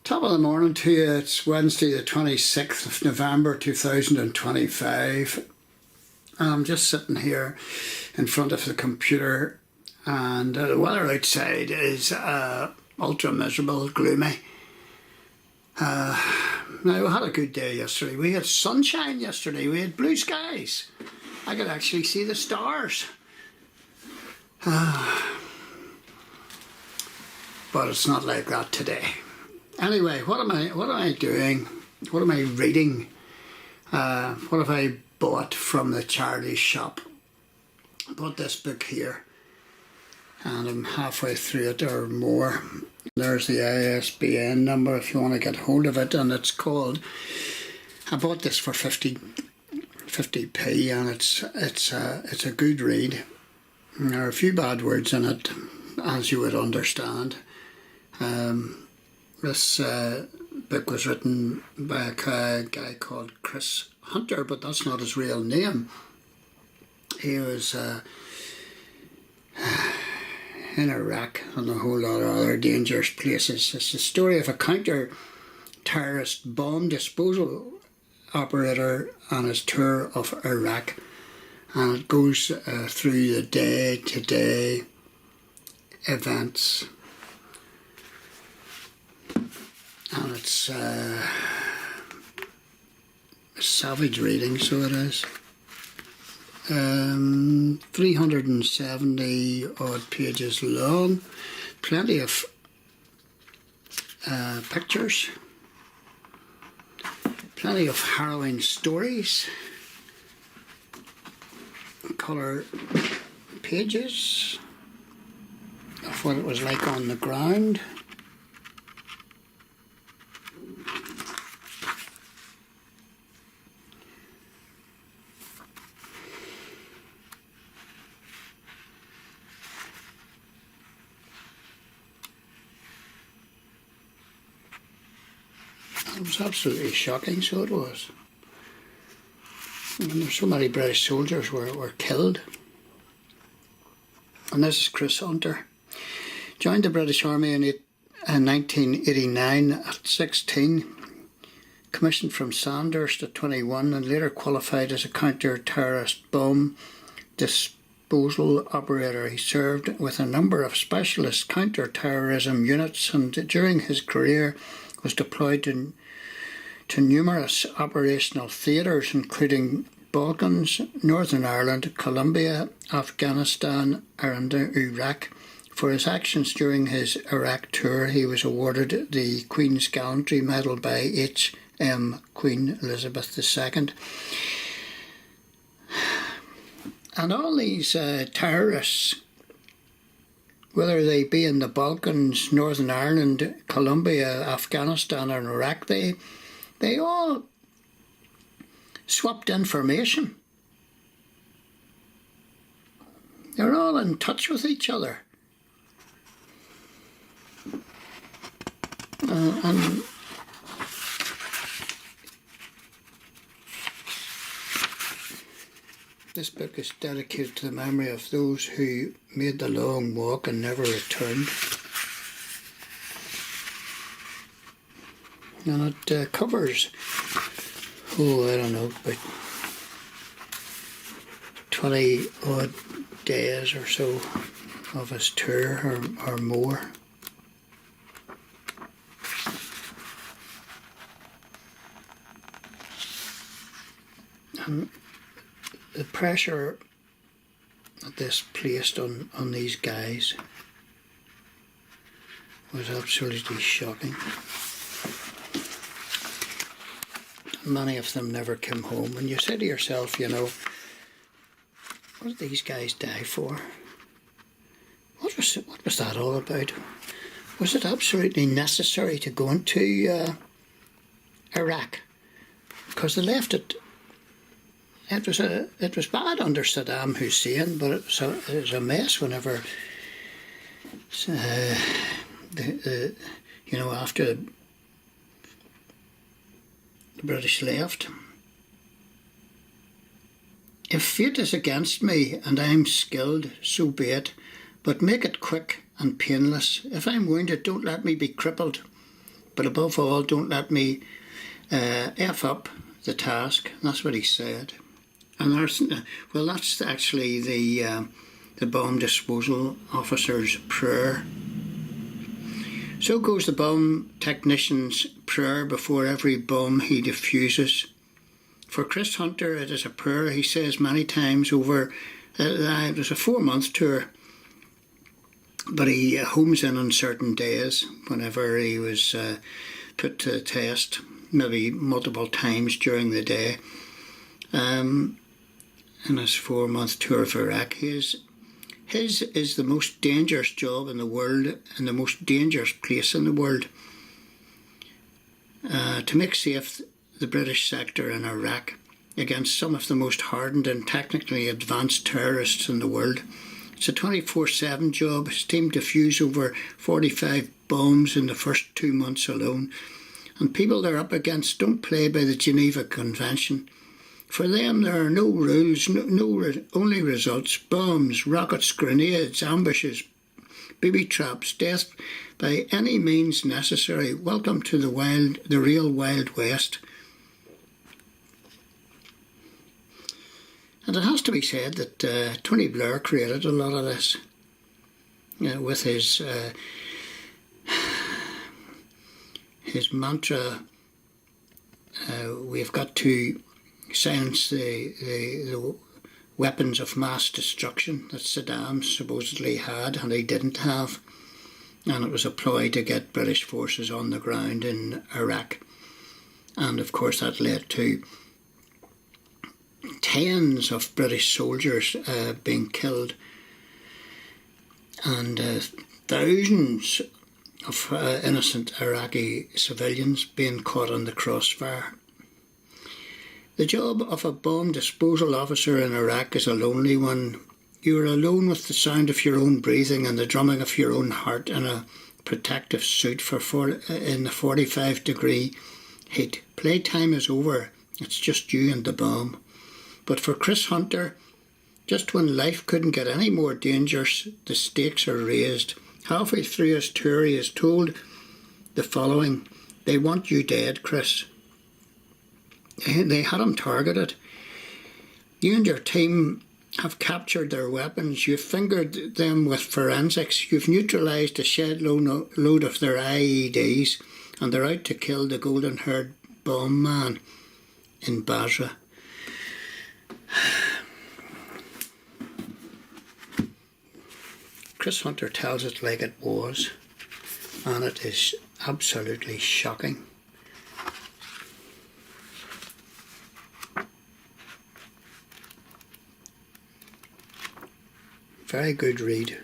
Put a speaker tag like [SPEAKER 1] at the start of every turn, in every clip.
[SPEAKER 1] Top of the morning to you. It's Wednesday the 26th of November 2025. I'm just sitting here in front of the computer and the weather outside is ultra miserable, gloomy. Now we had a good day yesterday. We had sunshine yesterday, we had blue skies. I could actually see the stars. But it's not like that today. Anyway, what am I doing? What am I reading? What have I bought from the charity shop? I bought this book here and I'm halfway through it or more. There's the ISBN number if you want to get hold of it, and it's called, I bought this for 50p and it's a good read. There are a few bad words in it, as you would understand. This book was written by a guy called Chris Hunter, but that's not his real name. He was in Iraq and a whole lot of other dangerous places. It's the story of a counter-terrorist bomb disposal operator on his tour of Iraq, and it goes through the day-to-day events. And it's savage reading, so it is. 370 odd pages long, plenty of pictures, plenty of harrowing stories, colour pages of what it was like on the ground. It was absolutely shocking, so it was. I mean, there's so many British soldiers were killed. And this is Chris Hunter. Joined the British Army in 1989 at 16. Commissioned from Sandhurst at 21 and later qualified as a counter-terrorist bomb disposal operator. He served with a number of specialist counter-terrorism units and during his career was deployed to numerous operational theatres including Balkans, Northern Ireland, Colombia, Afghanistan and Iraq. For his actions during his Iraq tour, he was awarded the Queen's Gallantry Medal by H.M. Queen Elizabeth II. And all these terrorists, whether they be in the Balkans, Northern Ireland, Colombia, Afghanistan and Iraq, they all swapped information. They're all in touch with each other. And this book is dedicated to the memory of those who made the long walk and never returned. And it covers, I don't know, about 20 odd days or so of his tour or more. And the pressure that this placed on these guys was absolutely shocking. Many of them never came home, and you say to yourself, you know, what did these guys die for? What was that all about? Was it absolutely necessary to go into Iraq? Because they left it. It was bad under Saddam Hussein, but it was a mess whenever after the British left. If fate is against me and I am skilled, so be it, but make it quick and painless. If I'm wounded, don't let me be crippled. but above all, don't let me F up the task. That's what he said. And that's actually the bomb disposal officer's prayer. So goes the bomb technician's prayer before every bomb he defuses. For Chris Hunter, it is a prayer he says many times over. It was a 4-month tour, but he homes in on certain days whenever he was put to the test, maybe multiple times during the day. In his 4-month tour of Iraq, his is the most dangerous job in the world and the most dangerous place in the world. To make safe the British sector in Iraq against some of the most hardened and technically advanced terrorists in the world. It's a 24/7 job. His team defused over 45 bombs in the first 2 months alone. And people they're up against don't play by the Geneva Convention. For them, there are no rules, only results: bombs, rockets, grenades, ambushes, booby traps, death by any means necessary. Welcome to the real Wild West. And it has to be said that Tony Blair created a lot of this with his mantra, we've got to silence the weapons of mass destruction that Saddam supposedly had and he didn't have, and it was a ploy to get British forces on the ground in Iraq, and of course that led to tens of British soldiers being killed and thousands of innocent Iraqi civilians being caught in the crossfire. The job of a bomb disposal officer in Iraq is a lonely one. You are alone with the sound of your own breathing and the drumming of your own heart in a protective suit in the 45-degree heat. Playtime is over. It's just you and the bomb. But for Chris Hunter, just when life couldn't get any more dangerous, the stakes are raised. Halfway through his tour, he is told the following: "They want you dead, Chris." They had him targeted. You and your team have captured their weapons. You've fingered them with forensics. You've neutralised a shed load of their IEDs, and they're out to kill the golden-haired bomb man in Basra. Chris Hunter tells it like it was, and it is absolutely shocking. Very good read,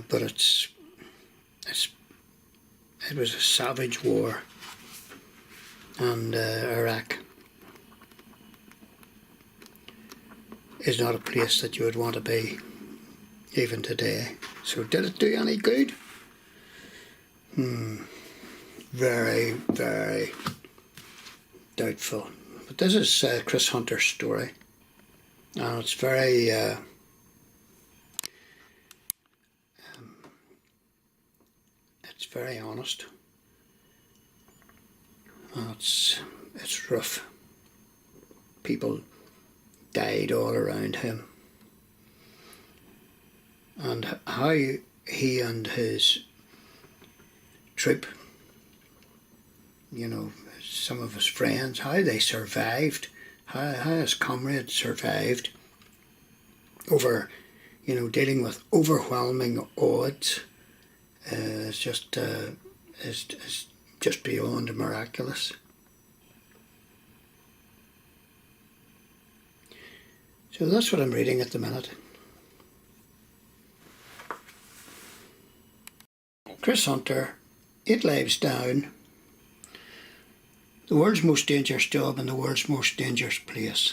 [SPEAKER 1] but it was a savage war, and Iraq is not a place that you would want to be even today. So did it do any good? Very, very doubtful. But this is Chris Hunter's story, and it's very very honest. It's rough. People died all around him, and how he and his troop, some of his friends, how they survived, how his comrades survived over, dealing with overwhelming odds. It's just beyond miraculous. So that's what I'm reading at the minute. Chris Hunter, 8 lives down. The world's most dangerous job in the world's most dangerous place.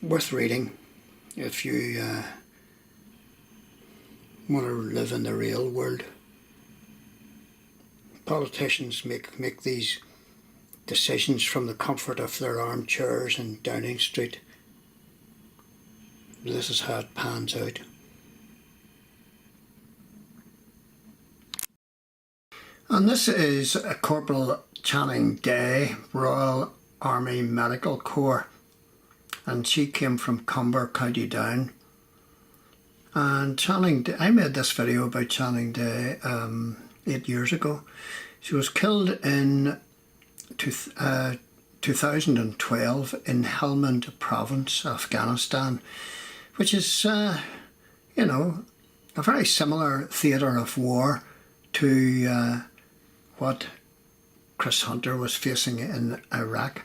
[SPEAKER 1] Worth reading if you want to live in the real world. Politicians make these decisions from the comfort of their armchairs in Downing Street. This is how it pans out. And this is Corporal Channing Day, Royal Army Medical Corps, and she came from Cumber, County Down. And Channing, I made this video about Channing Day 8 years ago. She was killed in 2012 in Helmand Province, Afghanistan, which is, you know, a very similar theatre of war to what Chris Hunter was facing in Iraq.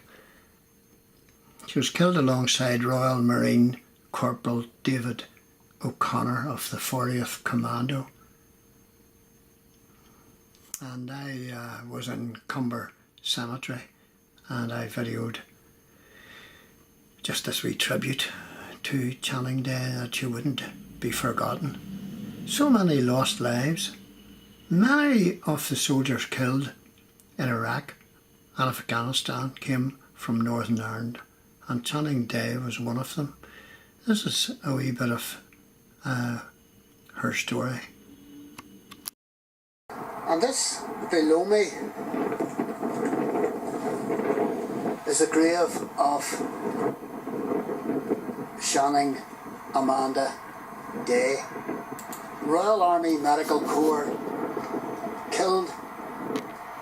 [SPEAKER 1] She was killed alongside Royal Marine Corporal David O'Connor of the 40th Commando. And I was in Cumber Cemetery, and I videoed just this wee tribute to Channing Day, that she wouldn't be forgotten. So many lost lives. Many of the soldiers killed in Iraq and Afghanistan came from Northern Ireland, and Channing Day was one of them. This is a wee bit of her story. And this below me is the grave of Channing Amanda Day, Royal Army Medical Corps, killed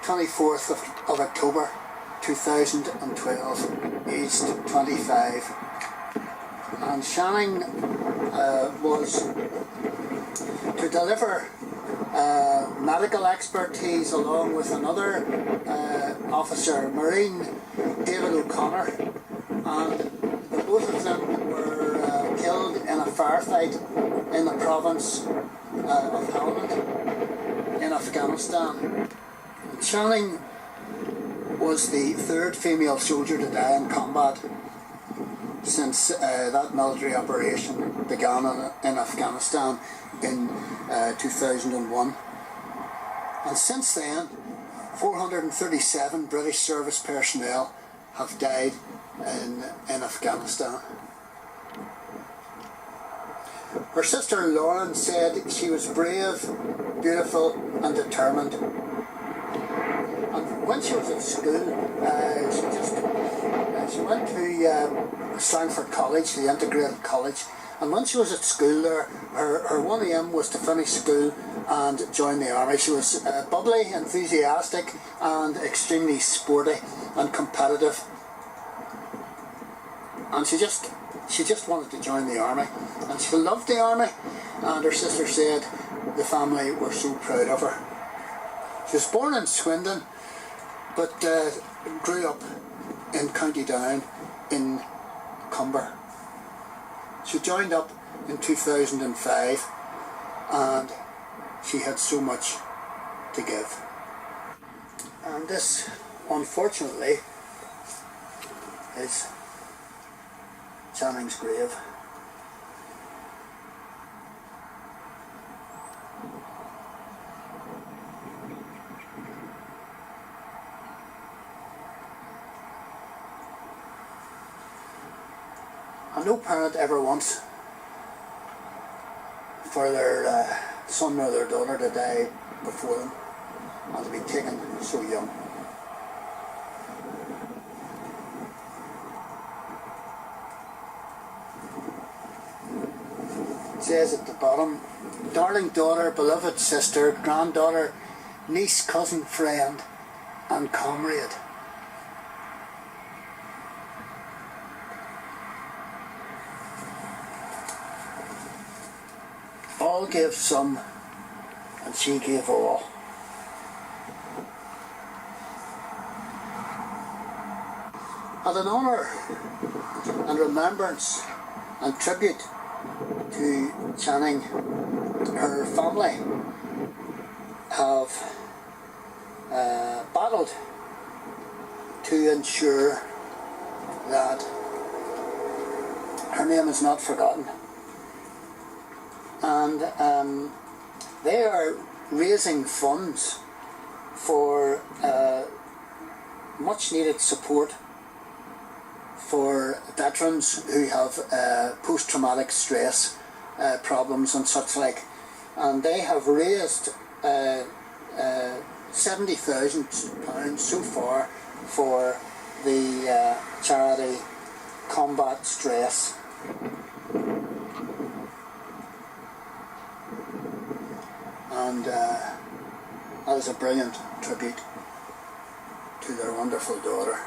[SPEAKER 1] 24th of October 2012, aged 25. And Channing was to deliver medical expertise along with another officer, Marine David O'Connor, and the both of them were killed in a firefight in the province of Helmand in Afghanistan. Channing was the third female soldier to die in combat since that military operation began in Afghanistan in 2001. And since then, 437 British service personnel have died in Afghanistan. Her sister Lauren said she was brave, beautiful and determined. And when she was at school, she went to Stanford College, the integrated college, and when she was at school there, her one aim was to finish school and join the army. She was bubbly, enthusiastic and extremely sporty and competitive, and she just wanted to join the army, and she loved the army, and her sister said the family were so proud of her. She was born in Swindon, but grew up in County Down in Cumber. She joined up in 2005, and she had so much to give. And this, unfortunately, is Channing's grave. And no parent ever wants for their son or their daughter to die before them and to be taken so young. It says at the bottom, darling daughter, beloved sister, granddaughter, niece, cousin, friend and comrade. All gave some, and she gave all. And in honour and remembrance and tribute to Channing, her family have battled to ensure that her name is not forgotten. And they are raising funds for much needed support for veterans who have post-traumatic stress problems and such like. And they have raised £70,000 so far for the charity Combat Stress. And that is a brilliant tribute to their wonderful daughter.